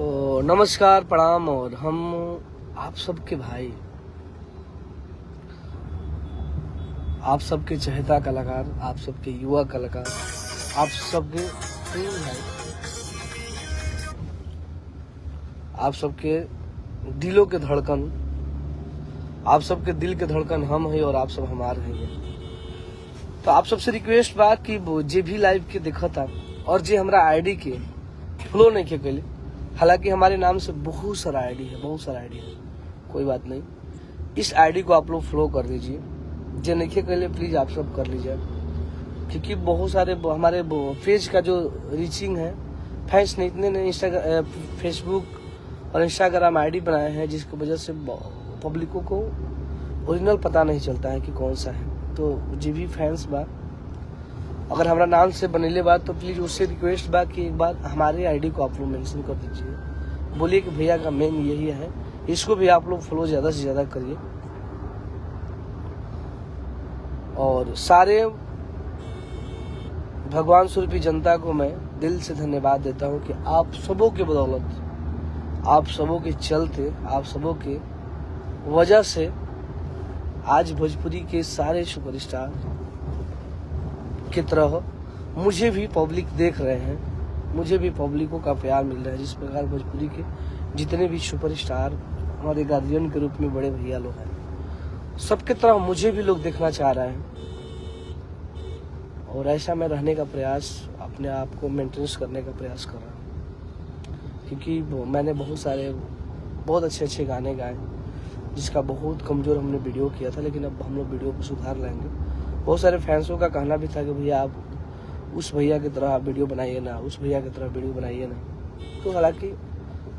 तो नमस्कार, प्रणाम। और हम आप सबके भाई, आप सबके चहेता कलाकार, आप सबके युवा कलाकार, आप सबके भाई, आप सबके दिलों के धड़कन, आप सबके दिल के धड़कन हम हैं और आप सब हमारे हैं। तो आप सबसे रिक्वेस्ट बा कि जे भी लाइव के देखा था और जे हमरा आईडी के फॉलो नहीं के कैले, हालांकि हमारे नाम से बहुत सारा आईडी है, कोई बात नहीं। इस आईडी को आप लोग फॉलो कर दीजिए। जे नहीं कैले प्लीज आप सब कर लीजिए, क्योंकि बहुत सारे हमारे पेज का जो रीचिंग है, फैंस ने इतने ने फेसबुक और इंस्टाग्राम आईडी बनाए हैं, जिसकी वजह से पब्लिकों को ओरिजिनल पता नहीं चलता है कि कौन सा है। तो जो भी फैंस बा, अगर हमारा नाम से बनेले बा, तो प्लीज उससे रिक्वेस्ट बा कि एक बार हमारे आईडी को आप लोग मेंशन कर दीजिए। बोलिए कि भैया का मेन यही है, इसको भी आप लोग फॉलो ज्यादा से ज्यादा करिए। और सारे भगवान स्वरूपी जनता को मैं दिल से धन्यवाद देता हूं कि आप सबों के बदौलत, आप सबों के चलते, आप सबों के वजह से आज भोजपुरी के सारे सुपरस्टार की तरह मुझे भी पब्लिक देख रहे हैं, मुझे भी पब्लिकों का प्यार मिल रहा है। जिस प्रकार भोजपुरी के जितने भी सुपरस्टार हमारे गार्जियन के रूप में बड़े भैया लोग हैं, सबके तरह मुझे भी लोग देखना चाह रहे हैं। और ऐसा मैं रहने का प्रयास, अपने आप को मेंटेनेंस करने का प्रयास कर रहा हूँ, क्योंकि मैंने बहुत अच्छे गाने गाए, जिसका बहुत कमजोर हमने वीडियो किया था, लेकिन अब हम लोग वीडियो को सुधार लाएंगे। बहुत सारे फैंसों का कहना भी था कि भैया आप उस भैया की तरह वीडियो बनाइए ना, उस भैया की तरह वीडियो बनाइए ना। तो हालांकि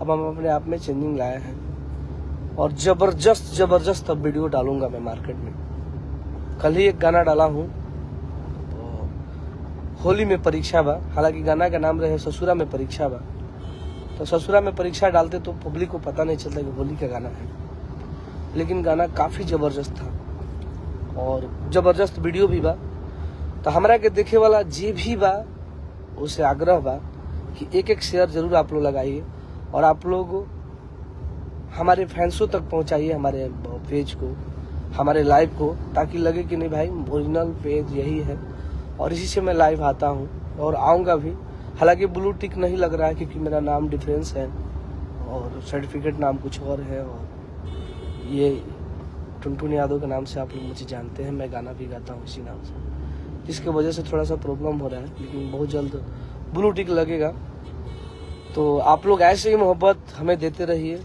अब हम अपने आप में चेंजिंग लाए हैं और जबरदस्त अब वीडियो डालूंगा मैं मार्केट में। कल ही एक गाना डाला हूँ, होली में परीक्षा बा, हालांकि गाना का नाम रहे ससुरा में परीक्षा बा। तो ससुरा में परीक्षा डालते तो पब्लिक को पता नहीं चलता कि होली का गाना है, लेकिन गाना काफी जबरदस्त था और जबरदस्त वीडियो भी बा। तो हमरा के देखे वाला जे भी बा, उसे आग्रह बा कि एक शेयर जरूर आप लोग लगाइए और आप लोग हमारे फैंसों तक पहुंचाइए, हमारे पेज को, हमारे लाइव को, ताकि लगे कि नहीं भाई ओरिजिनल पेज यही है और इसी से मैं लाइव आता हूं और आऊंगा भी। हालांकि ब्लू टिक नहीं लग रहा है, क्योंकि मेरा नाम डिफरेंस है और सर्टिफिकेट नाम कुछ और है, और ये टुनटुन यादव के नाम से आप लोग मुझे जानते हैं। मैं गाना भी गाता हूँ इसी नाम से, जिसकी वजह से थोड़ा सा प्रॉब्लम हो रहा है, लेकिन बहुत जल्द ब्लू टिक लगेगा। तो आप लोग ऐसे ही मोहब्बत हमें देते रहिए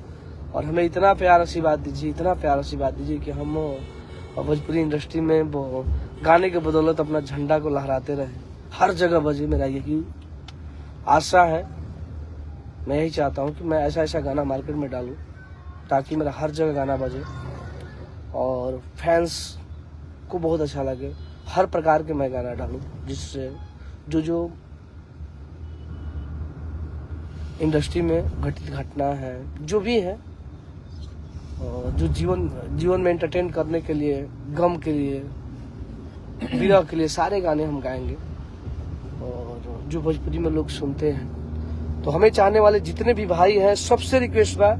और हमें इतना प्यार आशीर्वाद दीजिए कि हम भोजपुरी इंडस्ट्री में गाने के बदौलत अपना झंडा को लहराते रहे, हर जगह बजे। मेरा यही आशा है, मैं यही चाहता हूँ कि मैं ऐसा गाना मार्केट में डालूं ताकि मेरा हर जगह गाना बजे और फैंस को बहुत अच्छा लगे। हर प्रकार के मैं गाना डालूं, जिससे जो इंडस्ट्री में घटित घटना है, जो भी है, जो जीवन में एंटरटेन करने के लिए, गम के लिए, विरह के लिए, सारे गाने हम गाएंगे और जो भोजपुरी में लोग सुनते हैं। तो हमें चाहने वाले जितने भी भाई हैं, सबसे रिक्वेस्ट बा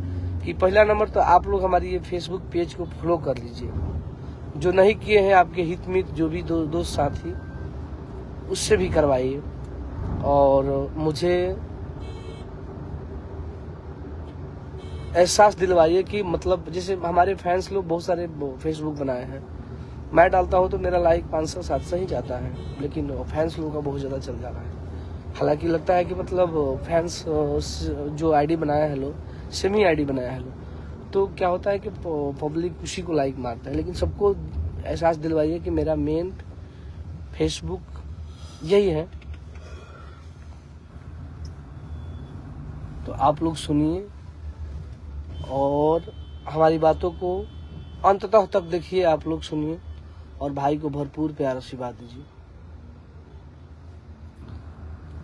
कि पहला नंबर तो आप लोग हमारी ये फेसबुक पेज को फॉलो कर लीजिए। जो नहीं किए हैं, आपके हित मित जो भी दोस्त साथी, उससे भी करवाइए। और मुझे एहसास दिलवाइए कि मतलब जैसे हमारे फैंस लोग बहुत सारे फेसबुक बनाए हैं, मैं डालता हूं तो मेरा लाइक 500-700 ही जाता है, लेकिन फैंस लोगों का बहुत ज्यादा चल जा रहा है। हालांकि लगता है कि मतलब फैंस जो आईडी बनाया है लोग, सेमी आईडी बनाया है लोग, तो क्या होता है कि पब्लिक उसी को लाइक मारता है। लेकिन सबको एहसास दिलवाइए कि मेरा मेन फेसबुक यही है। तो आप लोग सुनिए और हमारी बातों को अंततः तक देखिए, आप लोग सुनिए और भाई को भरपूर प्यार आशीर्वाद दीजिए।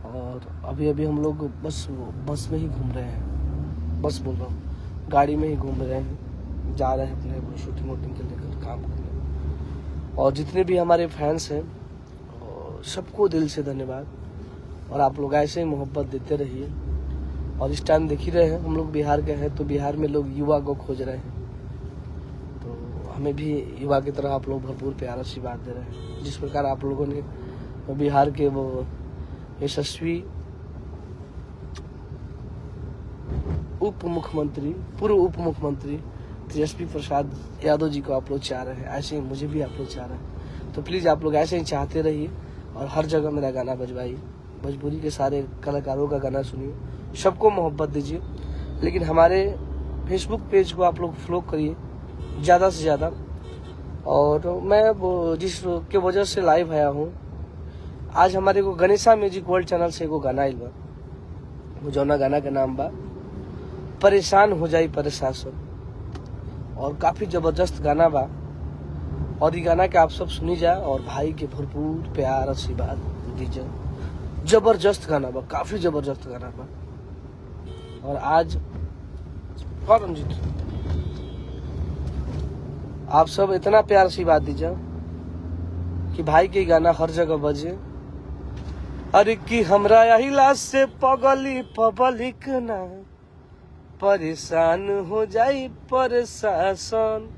और अभी हम लोग बस में ही घूम रहे हैं, बस बोल रहा हूँ, गाड़ी में ही घूम रहे हैं, जा रहे हैं अपने शूटिंग वूटिंग के लेकर काम करने। और जितने भी हमारे फैंस हैं सबको दिल से धन्यवाद। और आप लोग ऐसे ही मोहब्बत देते रहिए और इस टाइम देख ही रहे हैं, हम लोग बिहार के हैं तो बिहार में लोग युवा को खोज रहे हैं, तो हमें भी युवा की तरह आप लोग भरपूर प्यार आशीर्वाद दे रहे हैं। जिस प्रकार आप लोगों ने बिहार के वो यशस्वी पूर्व उप मुख्यमंत्री तेजस्वी प्रसाद यादव जी को आप लोग चाह रहे हैं, ऐसे ही मुझे भी आप लोग चाह रहे हैं। तो प्लीज़ आप लोग ऐसे ही चाहते रहिए और हर जगह मेरा गाना बजवाइए, भोजपुरी के सारे कलाकारों का गाना सुनिए, सबको मोहब्बत दीजिए। लेकिन हमारे फेसबुक पेज को आप लोग फॉलो करिए ज़्यादा से ज़्यादा। और मैं वो जिस के वजह से लाइव आया हूँ, आज हमारे को गणेशा म्यूजिक वर्ल्ड चैनल से एगो गाना आइल बा, वो जौना गाना का नाम बा परेशान हो जाई प्रशासन, और काफ़ी ज़बरदस्त गाना बा। और ये गाना के आप सब सुनी जाए और भाई के भरपूर प्यार आशीर्वाद दीजिए। जबरदस्त गाना बा, काफ़ी ज़बरदस्त गाना बा। और आज और रंजीत आप सब इतना प्यार आशीर्वाद दीजिए कि भाई के गाना हर जगह बजे। अरे कि हमरा अहिला से पगली पब्लिक ना परेशान हो जाई प्रशासन,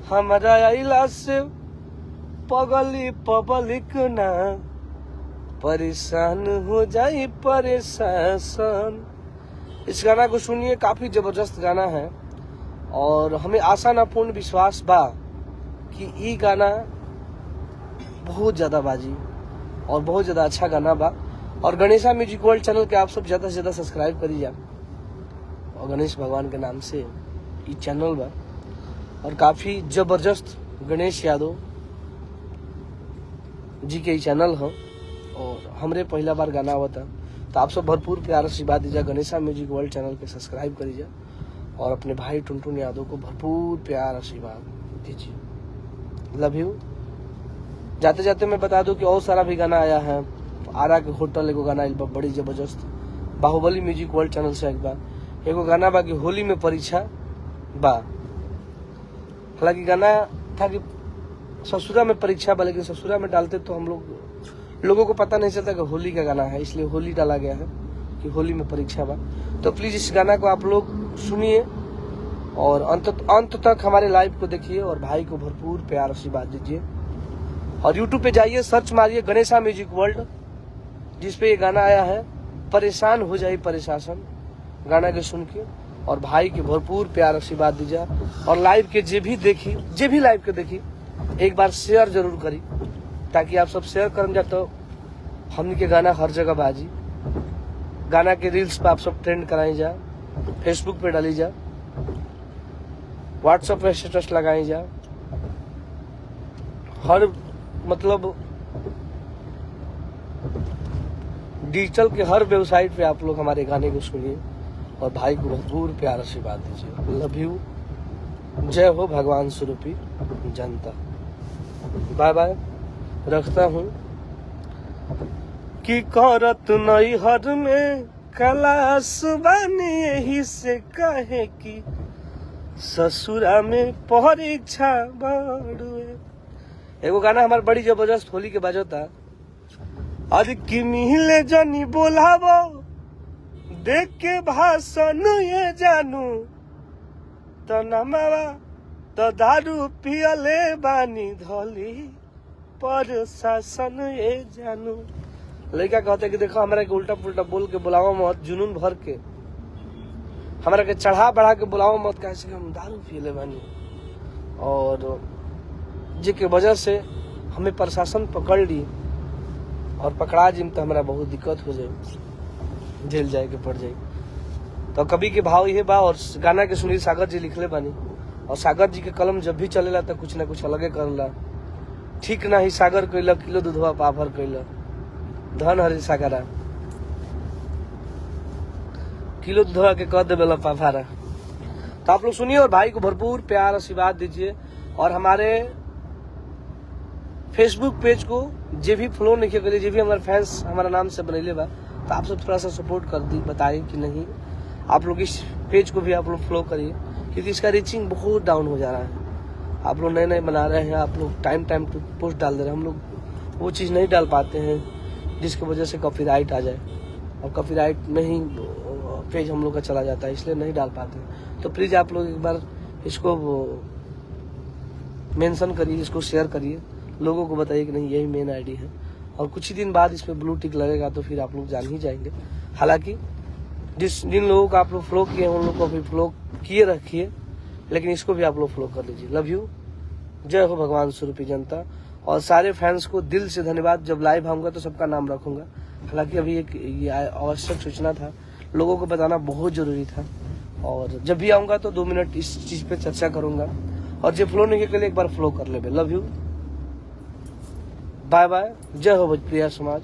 हमरा अहिला से पगली पब्लिक ना परेशान हो जाई प्रशासन। इस गाना को सुनिए, काफी जबरदस्त गाना है और हमें आशा न पूर्ण विश्वास बा कि ये गाना बहुत ज्यादा बाजी और बहुत ज्यादा अच्छा गाना बा। और गणेशा म्यूजिक वर्ल्ड चैनल के आप सब ज्यादा से ज्यादा सब्सक्राइब करी जा, और गणेश भगवान के नाम से ये चैनल बा और काफी जबरदस्त गणेश यादव जी के चैनल है और हमरे पहला बार गाना हुआ था। तो आप सब भरपूर प्यार आशीर्वाद दीजिए, गणेशा म्यूजिक वर्ल्ड चैनल के सब्सक्राइब करिए और अपने भाई टुनटुन यादव को भरपूर प्यार आशीर्वाद दीजिए। Love you. जाते जाते मैं बता दूं कि और सारा भी गाना आया है। आरा के होटल एगो गाना आइल बा बड़ी जबरदस्त, बाहुबली म्यूजिक वर्ल्ड चैनल से एगो गाना बा कि होली में परीक्षा बा। हालांकि गाना था कि ससुरा में परीक्षा बा, लेकिन ससुरा में डालते तो हम लोगों को पता नहीं चलता कि होली का गाना है, इसलिए होली डाला गया है कि होली में परीक्षा बा। तो प्लीज इस गाना को आप लोग सुनिए और अंत तक हमारे लाइव को देखिए और भाई को भरपूर प्यार आशीर्वाद दीजिए। और यूट्यूब पे जाइए, सर्च मारिए गणेशा म्यूजिक वर्ल्ड, जिसपे ये गाना आया है परेशान हो जाए प्रशासन। गाना के सुन के और भाई के भरपूर प्यार आशीर्वाद दीजिए। और लाइव के जे भी लाइव के देखी एक बार शेयर जरूर करी, ताकि आप सब शेयर कर जा तो हमने के गाना हर जगह बाजी। गाना के रील्स पे आप सब ट्रेंड कराई जा, फेसबुक पे डाली जा, व्हाट्सएप पे स्टेटस लगाई जा, हर मतलब डिजिटल के हर वेबसाइट पे आप लोग हमारे गाने को सुनिए और भाई को भरपूर प्यार आशीर्वाद दीजिए। Love you. जय हो भगवान स्वरूपी जनता। Bye bye. रखता हूँ कि करत नई हर में कलास बनी, यही से कहे कि ससुरा में परीक्षा बड़ुए। एगो गाना हमारे बड़ी जबरदस्त होली के बाजता, अरे कि मिले जनी बोलावो देख के भाषण ये जानू, तो नमावा तो दारू पियले बानी धोली प्रशासन ये जानू। लड़का कहते कि देखो हमारा के उल्टा पुल्टा बोल के बुलाओ मत, जुनून भर के हमारा के चढ़ा बढ़ा के बुलाओ मत, कैसे हम दारू पियले बानी। और जिसके वजह से हमें प्रशासन पकड़ ली और पकड़ा जिम तो हमारा बहुत दिक्कत हो जाए, जेल जाए के पड़ जाए। तो कभी के भाव ये बा। और गाना के सुनील सागर जी लिखले बानी और सागर जी के कलम जब भी चलेला तो कुछ ना कुछ अलगे करला। ठीक ना ही सागर कैला किलो दूधवा पाभर कैला, धन हरी सागरा किलो दूधवा के कह देवेला पाभारा। तो आप लोग सुनिए और भाई को भरपूर प्यार आशीर्वाद दीजिए। और हमारे फेसबुक पेज को जे भी फॉलो नहीं करिए, जे भी हमारे फैंस हमारा नाम से बनैले बा, तो आप सब थोड़ा सा सपोर्ट कर दी, बताइए कि नहीं आप लोग इस पेज को भी आप लोग फॉलो करिए, क्योंकि इसका रीचिंग बहुत डाउन हो जा रहा है। आप लोग नए नए बना रहे हैं, आप लोग टाइम टू पोस्ट डाल दे रहे हैं, हम लोग वो चीज़ नहीं डाल पाते हैं जिसकी वजह से कॉपीराइट आ जाए। और कॉपीराइट में ही पेज हम लोग का चला जाता है, इसलिए नहीं डाल पाते। तो प्लीज़ आप लोग एक बार इसको मेंशन करिए, इसको शेयर करिए, लोगों को बताइए कि नहीं यही मेन आईडी है। और कुछ ही दिन बाद इस पर ब्लू टिक लगेगा तो फिर आप लोग जान ही जाएंगे। हालांकि जिन लोगों को आप लोग फॉलो किए हैं उन लोग को भी फॉलो किए रखिए, लेकिन इसको भी आप लोग फॉलो कर लीजिए। लव यू, जय हो भगवान स्वरूपी जनता। और सारे फैंस को दिल से धन्यवाद। जब लाइव आऊँगा तो सबका नाम रखूंगा। हालांकि अभी एक ये आवश्यक सूचना था, लोगों को बताना बहुत जरूरी था। और जब भी आऊँगा तो 2 मिनट इस चीज़ पे चर्चा करूंगा। और जो फॉलो नहीं किए के लिए एक बार फॉलो कर ले। लव यू, बाय बाय, जय हो भोजप्रिया समाज।